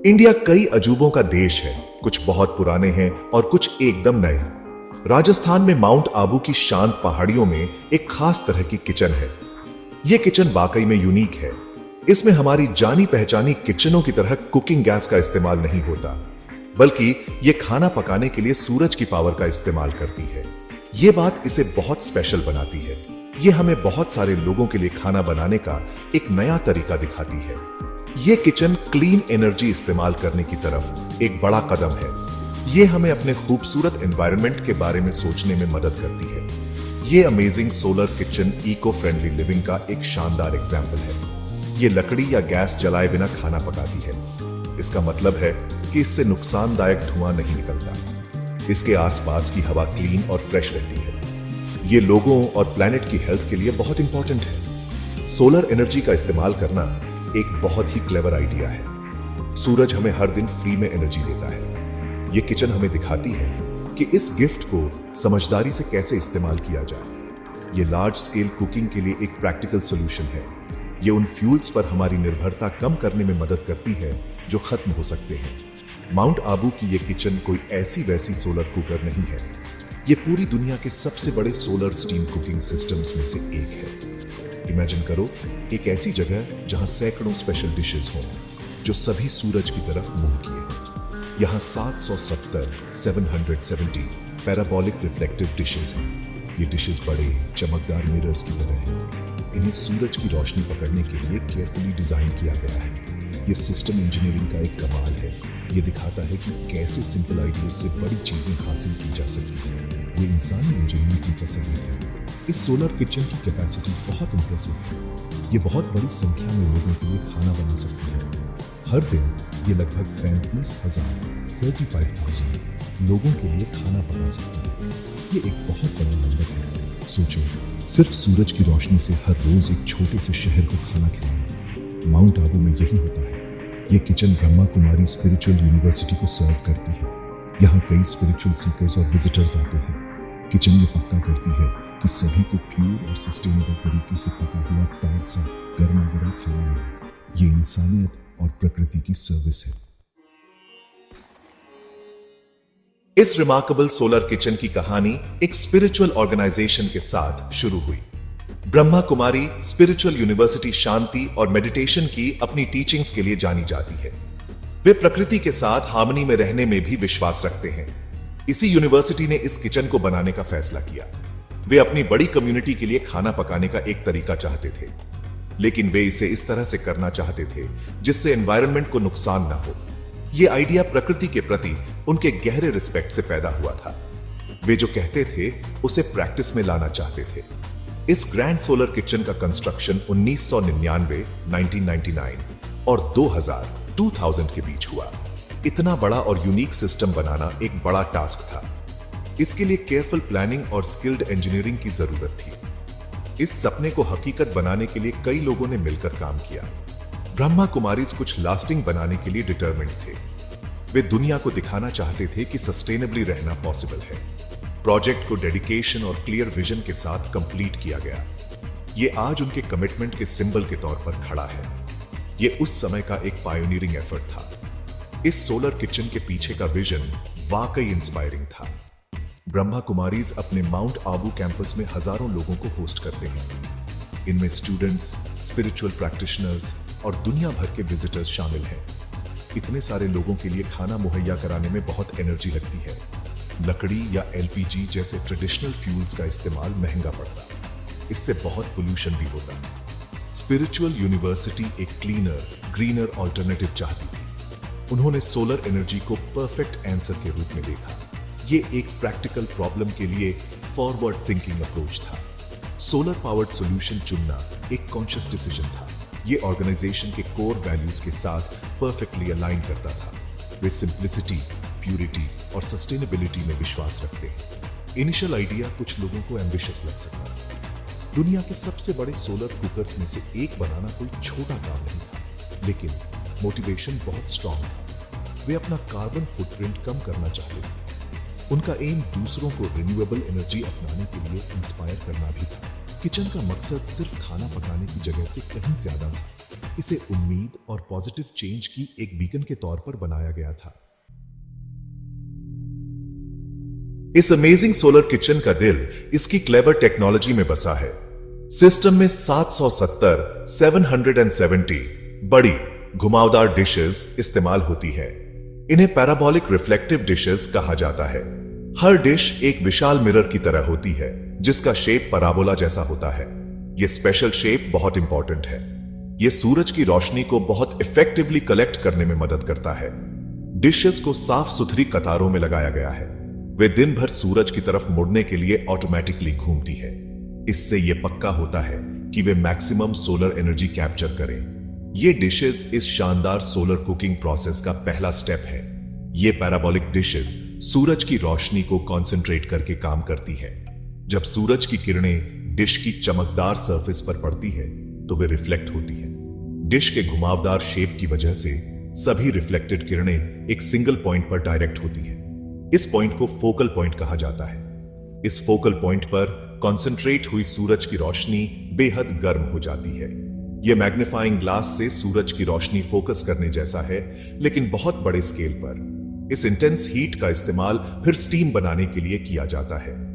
India कई अजूबों का देश है। कुछ बहुत पुराने हैं और कुछ एकदम नए। राजस्थान में माउंट आबू की शांत पहाड़ियों में एक खास तरह की किचन है। यह किचन वाकई में यूनिक है। इसमें हमारी जानी पहचानी किचनों की तरह कुकिंग गैस का इस्तेमाल नहीं होता, बल्कि यह खाना पकाने के लिए सूरज की पावर का इस्तेमाल करती है। यह बात इसे बहुत स्पेशल बनाती है। यह हमें बहुत सारे लोगों के लिए खाना बनाने का एक नया तरीका दिखाती है। यह किचन क्लीन एनर्जी इस्तेमाल करने की तरफ एक बड़ा कदम है। यह हमें अपने खूबसूरत एनवायरनमेंट के बारे में सोचने में मदद करती है। यह amazing solar kitchen eco friendly living का एक शानदार एग्जाम्पल है। यह लकड़ी या गैस जलाए बिना खाना पकाती है। इसका मतलब है कि इससे नुकसानदायक धुआं नहीं निकलता। इसके आसपास की हवा क्लीन और फ्रेश रहती है। यह लोगों और प्लैनेट की हेल्थ के लिए बहुत इंपॉर्टेंट है। सोलर एनर्जी का इस्तेमाल करना एक बहुत ही क्लेवर आइडिया है। सूरज हमें हर दिन फ्री में एनर्जी देता है। यह किचन हमें दिखाती है कि इस गिफ्ट को समझदारी से कैसे इस्तेमाल किया जाए। यह लार्ज स्केल कुकिंग के लिए एक प्रैक्टिकल सॉल्यूशन है। यह उन फ्यूल्स पर हमारी निर्भरता कम करने में मदद करती है जो खत्म हो सकते हैं। माउंट आबू की यह किचन कोई ऐसी वैसी सोलर कुकर नहीं है। यह पूरी दुनिया के सबसे बड़े सोलर स्टीम कुकिंग सिस्टम्स में से एक है। इमेजिन करो एक ऐसी जगह जहां सैकड़ों स्पेशल डिशेस हों जो सभी सूरज की तरफ मुंह किए हैं। यहां 770 पैराबोलिक रिफ्लेक्टिव डिशेस हैं। ये डिशेस बड़े चमकदार मिरर्स की तरह हैं। इन्हें सूरज की रोशनी पकड़ने के लिए केयरफुली डिजाइन किया गया है। ये सिस्टम इंजीनियरिंग का एक कमाल है। ये दिखाता है कि कैसे सिंपल आइडियाज से बड़ी चीजें हासिल की जा सकती हैं। ये इंसानी इंजीनियरिंग का सबूत है। इस सोलर किचन की कैपेसिटी बहुत इंप्रेसिव है। ये बहुत बड़ी संख्या में लोगों के लिए खाना बना सकती है। हर दिन ये लगभग 35,000 लोगों के लिए खाना बना सकती है। ये एक बहुत बड़ा नंबर है। सोचो, सिर्फ सूरज की रोशनी से हर रोज एक छोटे से शहर को खाना खिलाना। माउंट आबू में यही होता है। ये kitchen Brahma Kumari spiritual university को सर्व करती है। यहाँ कई स्पिरिचुअल सीकर्स और विजिटर्स आते हैं। किचन ये पक्का करती है कि सभी को प्योर और सस्टेनेबल तरीके से पका हुआ ताजा गर्मा गर्म खाना मिले। ये इंसानियत और प्रकृति की सर्विस है। इस रिमार्केबल सोलर किचन की कहानी एक स्पिरिचुअल ऑर्गेनाइजेशन के साथ शुरू हुई। ब्रह्मा कुमारी स्पिरिचुअल यूनिवर्सिटी शांति और मेडिटेशन की अपनी टीचिंग्स के लिए जानी जाती है। वे प्रकृति के साथ हार्मनी में रहने में भी विश्वास रखते हैं। इसी यूनिवर्सिटी ने इस किचन को बनाने का फैसला किया। वे अपनी बड़ी कम्युनिटी के लिए खाना पकाने का एक तरीका चाहते थे, लेकिन वे इसे इस तरह से करना चाहते थे जिससे एनवायरनमेंट को नुकसान ना हो। यह आइडिया प्रकृति के प्रति उनके गहरे रिस्पेक्ट से पैदा हुआ था। वे जो कहते थे उसे प्रैक्टिस में लाना चाहते थे। इस ग्रैंड सोलर किचन का कंस्ट्रक्शन 1999, 1999 और 2000 के बीच हुआ। इतना बड़ा और यूनिक सिस्टम बनाना एक बड़ा टास्क था। इसके लिए केयरफुल प्लानिंग और स्किल्ड इंजीनियरिंग की जरूरत थी। इस सपने को हकीकत बनाने के लिए कई लोगों ने मिलकर काम किया। ब्रह्मा कुमारीज कुछ लास्टिंग बनाने के लिए डिटरमिन्ड थे। वे दुनिया को दिखाना चाहते थे कि सस्टेनेबली रहना पॉसिबल है। प्रोजेक्ट को डेडिकेशन और क्लियर विजन के साथ कंप्लीट किया गया। यह आज उनके कमिटमेंट के सिंबल के तौर पर खड़ा है। यह उस समय का एक पायोनियरिंग एफर्ट था। इस सोलर किचन के पीछे का विजन वाकई इंस्पायरिंग था। ब्रह्मा कुमारीज अपने माउंट आबू कैंपस में हजारों लोगों को होस्ट करते हैं। इनमें स्टूडेंट्स, स्पिरिचुअल प्रैक्टिशनर्स और दुनिया भर के विजिटर्स शामिल हैं। इतने सारे लोगों के लिए खाना मुहैया कराने में बहुत एनर्जी लगती है। लकड़ी या एलपीजी जैसे ट्रेडिशनल फ्यूल्स का इस्तेमाल महंगा पड़ता। इससे बहुत पोल्यूशन भी होता। स्पिरिचुअल यूनिवर्सिटी एक क्लीनर, ग्रीनर ऑल्टरनेटिव चाहती थी। उन्होंने सोलर एनर्जी को परफेक्ट आंसर के रूप में देखा। ये एक प्रैक्टिकल प्रॉब्लम के लिए फॉरवर्ड थिंकिंग अप्रोच था। सोलर पावर्ड सॉल्यूशन चुनना एक कॉन्शियस डिसीजन था। ये ऑर्गेनाइजेशन के कोर वैल्यूज के साथ परफेक्टली अलाइन करता था। वे सिंप्लिसिटी, प्यूरिटी और सस्टेनेबिलिटी में विश्वास रखते हैं। इनिशियल आइडिया कुछ लोगों को एम्बिशियस लग सकता। दुनिया के सबसे बड़े सोलर कुकर्स में से एक बनाना कोई छोटा काम नहीं था, लेकिन मोटिवेशन बहुत स्ट्रॉन्ग था। वे अपना कार्बन फुटप्रिंट कम करना चाहते थे। उनका एम दूसरों को रिन्यूएबल एनर्जी अपनाने के लिए इंस्पायर करना भी था। किचन का मकसद सिर्फ खाना पकाने की जगह से कहीं ज्यादा था। इसे उम्मीद और पॉजिटिव चेंज की एक बीकन के तौर पर बनाया गया था। इस अमेजिंग सोलर किचन का दिल इसकी क्लेवर टेक्नोलॉजी में बसा है। सिस्टम में 770 बड़ी घुमावदार डिशेस इस्तेमाल होती है। इन्हें पैराबोलिक रिफ्लेक्टिव डिशेस कहा जाता है। हर डिश एक विशाल मिरर की तरह होती है जिसका शेप पराबोला जैसा होता है। यह स्पेशल शेप बहुत इंपॉर्टेंट है। यह सूरज की रोशनी को बहुत इफेक्टिवली कलेक्ट करने में मदद करता है। डिशेस को साफ सुथरी कतारों में लगाया गया है। वे दिन भर सूरज की तरफ मुड़ने के लिए ऑटोमेटिकली घूमती है। इससे यह पक्का होता है कि वे मैक्सिमम सोलर एनर्जी कैप्चर करें। ये डिशेस इस शानदार सोलर कुकिंग प्रोसेस का पहला स्टेप है। ये पैराबोलिक डिशेस सूरज की रोशनी को कंसंट्रेट करके काम करती है। जब सूरज की किरणें डिश की चमकदार सरफेस पर पड़ती है तो वे रिफ्लेक्ट होती है। डिश के घुमावदार शेप की वजह से सभी रिफ्लेक्टेड किरणें एक सिंगल पॉइंट पर डायरेक्ट होती है। इस पॉइंट को फोकल पॉइंट कहा जाता है। इस फोकल पॉइंट पर कंसंट्रेट हुई सूरज की रोशनी बेहद गर्म हो जाती है। यह मैग्नीफाइंग ग्लास से सूरज की रोशनी फोकस करने जैसा है, लेकिन बहुत बड़े स्केल पर। इस इंटेंस हीट का इस्तेमाल फिर स्टीम बनाने के लिए किया जाता है।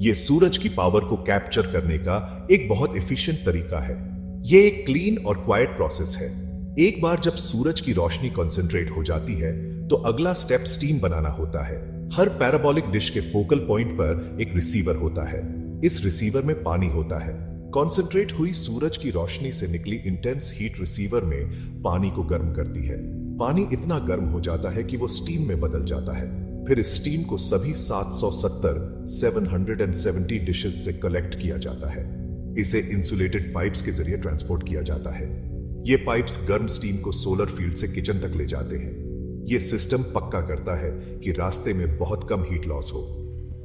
यह सूरज की पावर को कैप्चर करने का एक बहुत एफिशिएंट तरीका है। यह एक क्लीन और क्वाइट प्रोसेस है। एक बार जब सूरज की रोशनी कंसंट्रेट हो जाती है तो अगला स्टेप स्टीम बनाना होता है। हर पैराबोलिक डिश के फोकल पॉइंट पर एक रिसीवर होता है। इस रिसीवर में पानी होता है। कंसंट्रेट हुई सूरज की रोशनी से निकली इंटेंस हीट रिसीवर में पानी को गर्म करती है। पानी इतना गर्म हो जाता है कि वो स्टीम में बदल जाता है। फिर इस स्टीम को सभी 770 डिशेस से कलेक्ट किया जाता है। इसे इंसुलेटेड पाइप्स के जरिए ट्रांसपोर्ट किया जाता है। ये पाइप्स गर्म स्टीम को सोलर फील्ड से किचन तक ले जाते हैं। यह सिस्टम पक्का करता है कि रास्ते में बहुत कम हीट लॉस हो।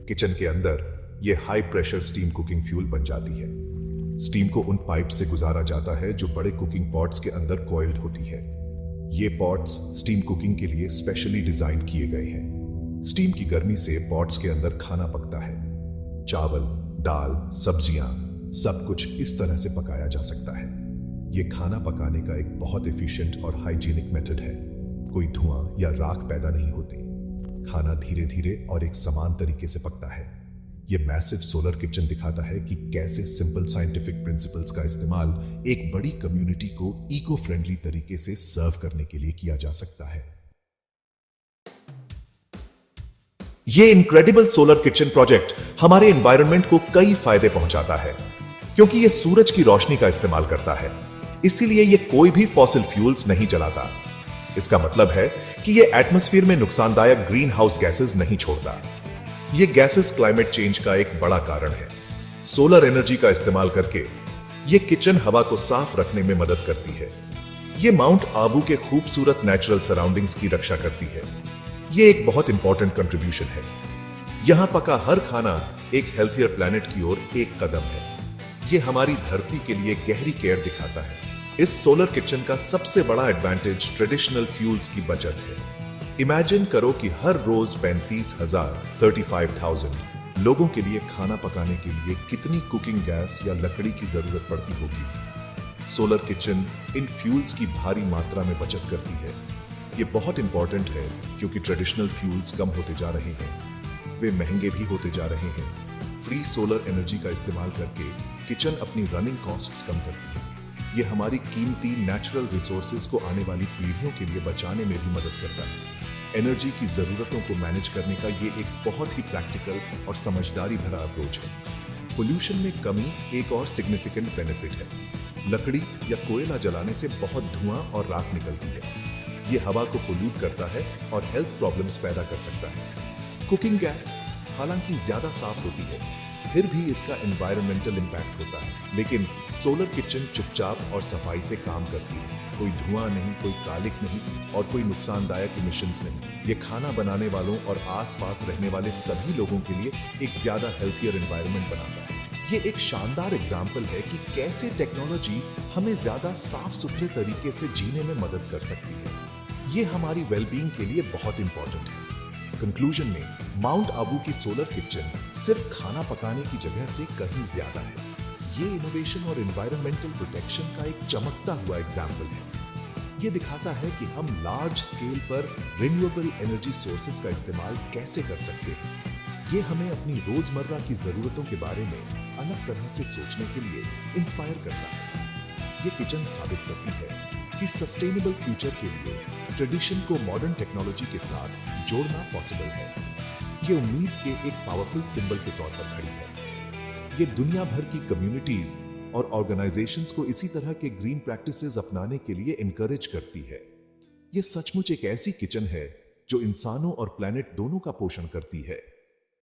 किचन के अंदर यह high pressure steam cooking fuel बन जाती है। स्टीम को उन पाइप से गुजारा जाता है जो बड़े कुकिंग पॉट्स के अंदर कॉइल्ड होती है। ये पॉट्स स्टीम कुकिंग के लिए स्पेशली डिजाइन किए गए हैं। स्टीम की गर्मी से पॉट्स के अंदर खाना पकता है। चावल, दाल, सब्जियां, सब कुछ इस तरह से पकाया जा सकता है। यह खाना पकाने का एक बहुत एफिशिएंट और हाइजीनिक मेथड है। कोई धुआं या राख पैदा नहीं होती। खाना धीरे धीरे और एक समान तरीके से पकता है। यह मैसिव सोलर किचन दिखाता है कि कैसे सिंपल साइंटिफिक प्रिंसिपल्स का इस्तेमाल एक बड़ी कम्युनिटी को इको फ्रेंडली तरीके से सर्व करने के लिए किया जा सकता है। यह इनक्रेडिबल सोलर किचन प्रोजेक्ट हमारे एनवायरनमेंट को कई फायदे पहुंचाता है, क्योंकि यह सूरज की रोशनी का इस्तेमाल करता है। इसीलिए यह कोई भी फॉसिल फ्यूल्स नहीं जलाता। इसका मतलब है कि यह एटमॉस्फेयर में नुकसानदायक ग्रीन हाउस गैसेस नहीं छोड़ता। ये गैसेस क्लाइमेट चेंज का एक बड़ा कारण है। सोलर एनर्जी का इस्तेमाल करके ये किचन हवा को साफ रखने में मदद करती है। ये माउंट आबू के खूबसूरत नेचुरल सराउंडिंग्स की रक्षा करती है। ये एक बहुत इंपॉर्टेंट कंट्रीब्यूशन है। यहां पका हर खाना एक हेल्थियर प्लैनेट की ओर एक कदम है। ये हमारी धरती के लिए गहरी केयर दिखाता है। इस सोलर किचन का सबसे बड़ा एडवांटेज ट्रेडिशनल फ्यूल्स की बचत है। इमेजिन करो कि हर रोज 35,000 लोगों के लिए खाना पकाने के लिए कितनी कुकिंग गैस या लकड़ी की जरूरत पड़ती होगी। सोलर किचन इन फ्यूल्स की भारी मात्रा में बचत करती है। ये बहुत इंपॉर्टेंट है क्योंकि ट्रेडिशनल फ्यूल्स कम होते जा रहे हैं, वे महंगे भी होते जा रहे हैं। फ्री सोलर एनर्जी का इस्तेमाल करके किचन अपनी रनिंग कॉस्ट्स कम करती है। ये हमारी कीमती नेचुरल रिसोर्सेज को आने वाली पीढ़ियों के लिए बचाने में भी मदद करता है। एनर्जी की जरूरतों को मैनेज करने का ये एक बहुत ही प्रैक्टिकल और समझदारी भरा अप्रोच है। पोल्यूशन में कमी एक और सिग्निफिकेंट बेनिफिट है। लकड़ी या कोयला जलाने से बहुत धुआं और राख निकलती है। ये हवा को पोल्यूट करता है और हेल्थ प्रॉब्लम्स पैदा कर सकता है। कुकिंग गैस हालांकि ज्यादा साफ होती है, फिर भी इसका एनवायरमेंटल इंपैक्ट होता है। लेकिन सोलर किचन चुपचाप और सफाई से काम करती है। कोई धुआं नहीं, कोई कालिक नहीं और कोई नुकसानदायक इमिशंस नहीं। ये खाना बनाने वालों और आसपास रहने वाले सभी लोगों के लिए एक ज्यादा हेल्थियर एनवायरनमेंट बनाता है। ये एक शानदार एग्जाम्पल है कि कैसे टेक्नोलॉजी हमें ज्यादा साफ सुथरे तरीके से जीने में मदद कर सकती है। ये हमारी वेलबींग के लिए बहुत इंपॉर्टेंट है। कंक्लूजन में माउंट आबू की सोलर किचन सिर्फ खाना पकाने की जगह से कहीं ज्यादा है। ये इनोवेशन और एनवायरमेंटल प्रोटेक्शन का एक चमकता हुआ एग्जाम्पल है। ये दिखाता है कि हम लार्ज स्केल पर रिन्यूएबल एनर्जी सोर्सेज का इस्तेमाल कैसे कर सकते हैं। ये हमें अपनी रोजमर्रा की जरूरतों के बारे में अलग तरह से सोचने के लिए इंस्पायर करता है। ये किचन साबित करती है कि सस्टेनेबल फ्यूचर के लिए ट्रेडिशन को मॉडर्न टेक्नोलॉजी के साथ जोड़ना पॉसिबल है। ये उम्मीद के एक पावरफुल सिंबल के तौर पर खड़ी है। ये दुनिया भर की कम्युनिटीज और ऑर्गेनाइजेशंस को इसी तरह के ग्रीन प्रैक्टिसेस अपनाने के लिए इनकरेज करती है। ये सचमुच एक ऐसी किचन है जो इंसानों और प्लैनेट दोनों का पोषण करती है।